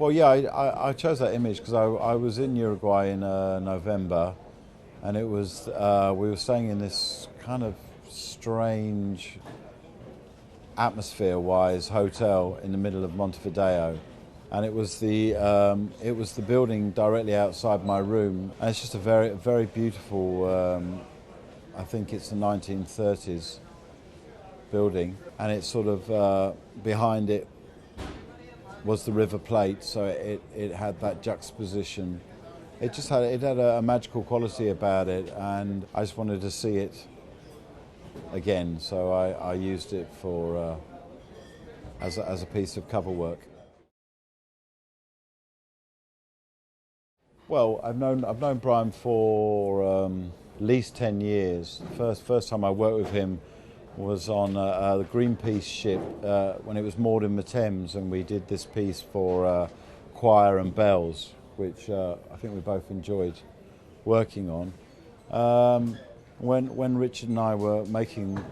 Well, yeah, I chose that image because I was in Uruguay in November, and it was we were staying in this kind of strange atmosphere-wise hotel in the middle of Montevideo, and it was the building directly outside my room, and it's just a very beautiful. I think it's the 1930s building, and it's sort of behind it was the River Plate, so it had that juxtaposition. It had a magical quality about it, and I just wanted to see it again, so I used it for as a piece of cover work. Well, I've known Brian for at least 10 years. First time I worked with him was on the Greenpeace ship when it was moored in the Thames, and we did this piece for choir and bells, which I think we both enjoyed working on. When Richard and I were making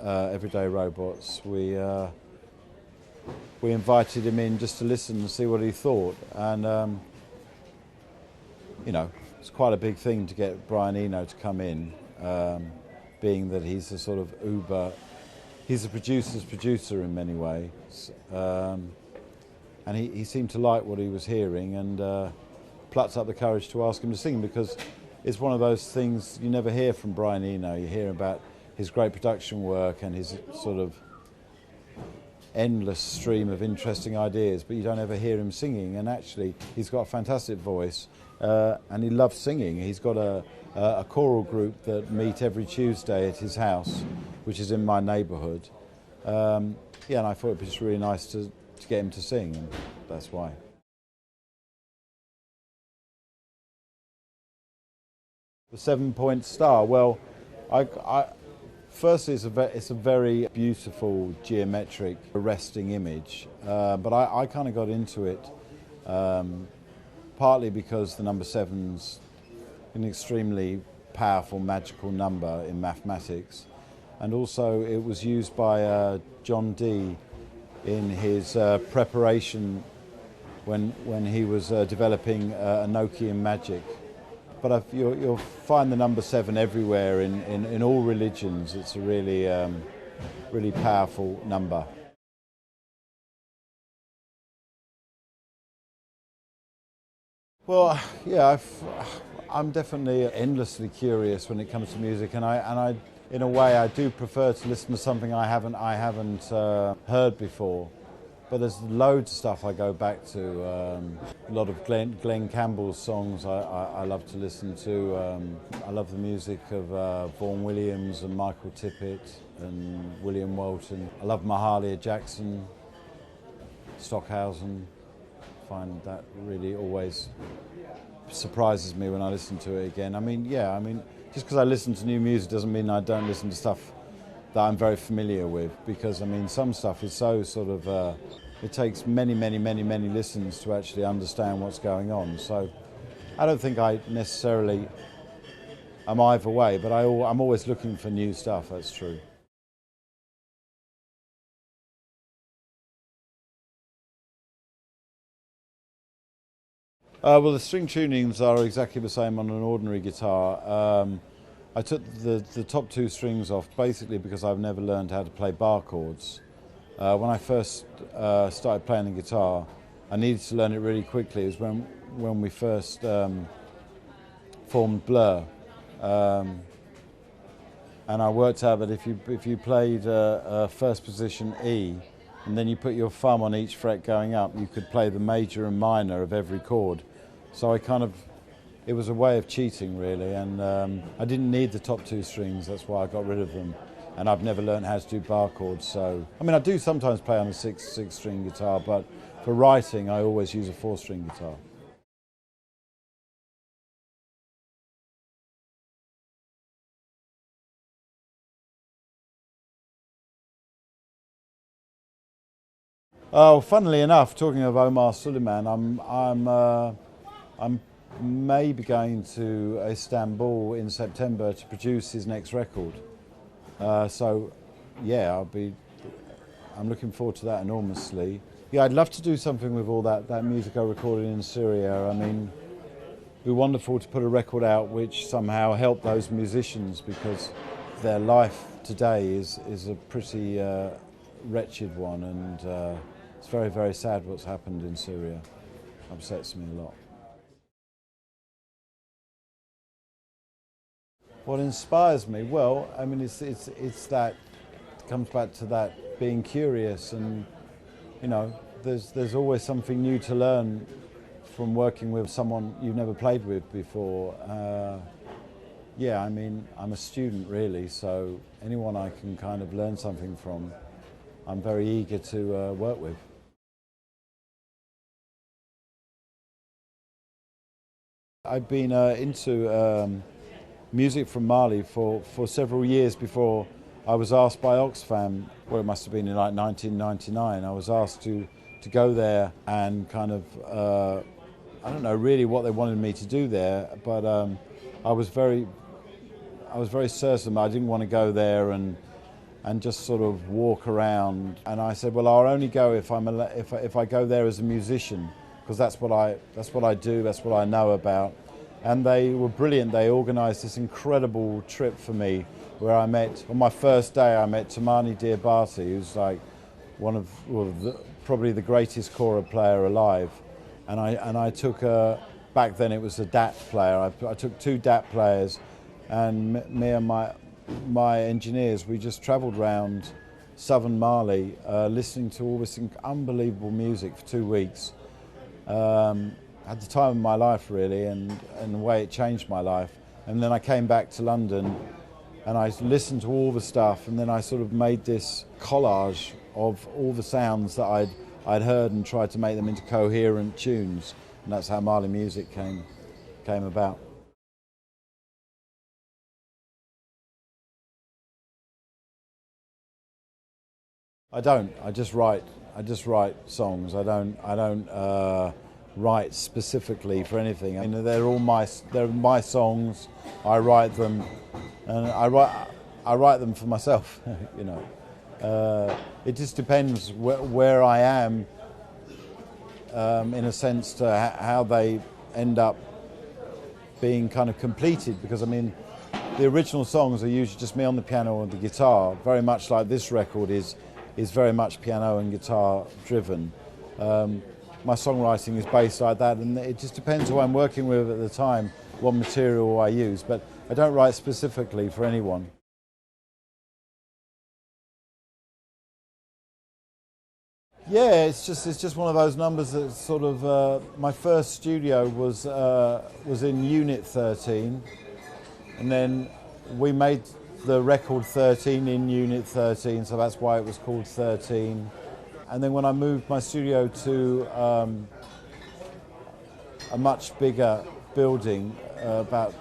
Everyday Robots, we invited him in just to listen and see what he thought, and it's quite a big thing to get Brian Eno to come in. Being that he's a sort of he's a producer's producer in many ways, and he seemed to like what he was hearing, and plucked up the courage to ask him to sing, because it's one of those things you never hear from Brian Eno. You hear about his great production work and his sort of endless stream of interesting ideas, but you don't ever hear him singing, and actually he's got a fantastic voice, and he loves singing. He's got a choral group that meet every Tuesday at his house, which is in my neighbourhood. And I thought it was just really nice to get him to sing, and that's why. The 7-point star. Well, firstly, it's a very beautiful geometric resting image, but I kind of got into it partly because the number 7's an extremely powerful magical number in mathematics, and also it was used by John Dee in his preparation when he was developing Enochian magic. But you'll find the number 7 everywhere in all religions. It's a really powerful number. Well, yeah, I'm definitely endlessly curious when it comes to music, and I in a way I do prefer to listen to something I haven't heard before. But there's loads of stuff I go back to. A lot of Glenn Campbell's songs I love to listen to. I love the music of Vaughan Williams and Michael Tippett and William Walton. I love Mahalia Jackson, Stockhausen. I find that really always surprises me when I listen to it again. Just because I listen to new music doesn't mean I don't listen to stuff that I'm very familiar with, because some stuff is so sort of it takes many listens to actually understand what's going on. So I don't think I necessarily am either way, but I'm always looking for new stuff. That's true. Well, the string tunings are exactly the same on an ordinary guitar. I took the top 2 strings off basically because I've never learned how to play bar chords. When I first started playing the guitar, I needed to learn it really quickly. It was when we first formed Blur, and I worked out that if you played first position E, and then you put your thumb on each fret going up, you could play the major and minor of every chord. So it was a way of cheating, really, and I didn't need the top 2 strings. That's why I got rid of them, and I've never learned how to do bar chords. So I do sometimes play on a 6-string guitar, but for writing I always use a 4-string guitar. Oh, funnily enough, talking of Omar Suleiman, I'm maybe going to Istanbul in September to produce his next record. So, yeah, I'm looking forward to that enormously. Yeah, I'd love to do something with all that music I recorded in Syria. I mean, it'd be wonderful to put a record out which somehow helped those musicians, because their life today is a pretty wretched one, and it's very, very sad what's happened in Syria. Upsets me a lot. What inspires me? Well, I mean, it's that, it comes back to that being curious, and you know, there's always something new to learn from working with someone you've never played with before. Yeah, I mean, I'm a student really, so anyone I can kind of learn something from, I'm very eager to work with. I've been into music from Mali for several years before I was asked by Oxfam, well, it must have been in like 1999, I was asked to go there and kind of, I don't know really what they wanted me to do there, but I was very certain I didn't want to go there and just sort of walk around. And I said, well, I'll only go if I go there as a musician, because that's what I do, that's what I know about. And they were brilliant. They organised this incredible trip for me, where I met, on my first day, I met Tamani Diabate, who's like one of, probably the greatest kora player alive. And I took back then it was a DAT player. I took two DAT players, and me and my engineers, we just travelled around southern Mali, listening to all this unbelievable music for 2 weeks. Had the time of my life really, and the way it changed my life. And then I came back to London and I listened to all the stuff, and then I sort of made this collage of all the sounds that I'd heard and tried to make them into coherent tunes, and that's how Mali music came about. I don't. I just write songs. I don't write specifically for anything. I mean, they're my songs. I write them, and I write them for myself. You know, it just depends where I am, in a sense, to how they end up being kind of completed. Because I mean, the original songs are usually just me on the piano and the guitar, very much like this record is very much piano and guitar driven. My songwriting is based like that, and it just depends who I'm working with at the time, what material I use, but I don't write specifically for anyone. Yeah, it's just one of those numbers that sort of, my first studio was in Unit 13, and then we made the record 13 in Unit 13, so that's why it was called 13. And then when I moved my studio to a much bigger building, about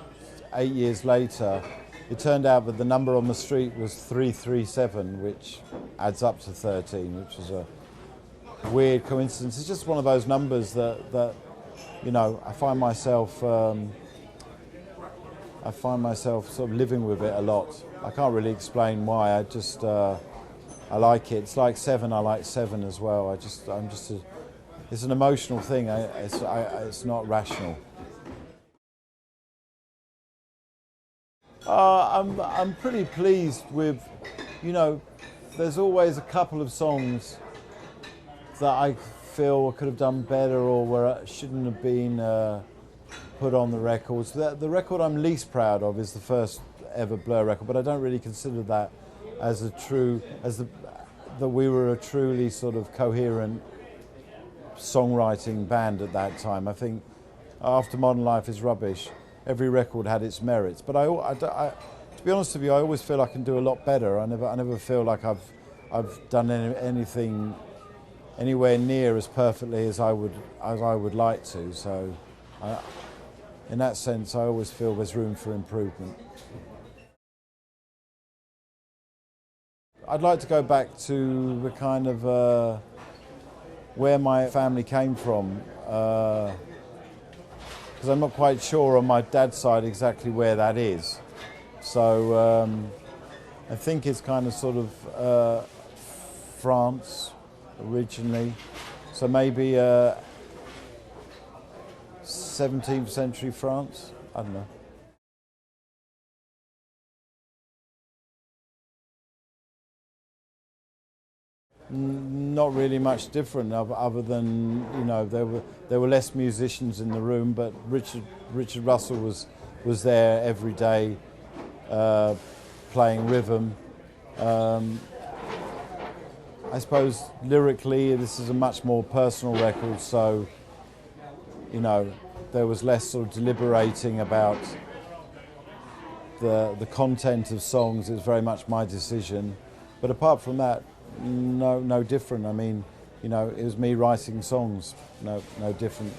8 years later, it turned out that the number on the street was 337, which adds up to 13, which was a weird coincidence. It's just one of those numbers that you know, I find myself sort of living with it a lot. I can't really explain why. I like it. It's like 7. I like 7 as well. It's an emotional thing. It's not rational. I'm pretty pleased with, you know, there's always a couple of songs that I feel I could have done better, or where it shouldn't have been put on the records. The record I'm least proud of is the first ever Blur record, but I don't really consider that as that we were a truly sort of coherent songwriting band at that time. I think after Modern Life is Rubbish, every record had its merits, but to be honest with you, I always feel I can do a lot better. I never feel like I've done anything anywhere near as perfectly as I would like to. So, in that sense, I always feel there's room for improvement. I'd like to go back to the kind of where my family came from, because I'm not quite sure on my dad's side exactly where that is. So I think it's kind of sort of France originally, So maybe 17th century France. I don't know. Not really much different, other than, you know, there were less musicians in the room, but Richard Russell was there every day, playing rhythm. I suppose lyrically this is a much more personal record, so, you know, there was less sort of deliberating about the content of songs. It was very much my decision, but apart from that, no different. I mean, you know, it was me writing songs, no different.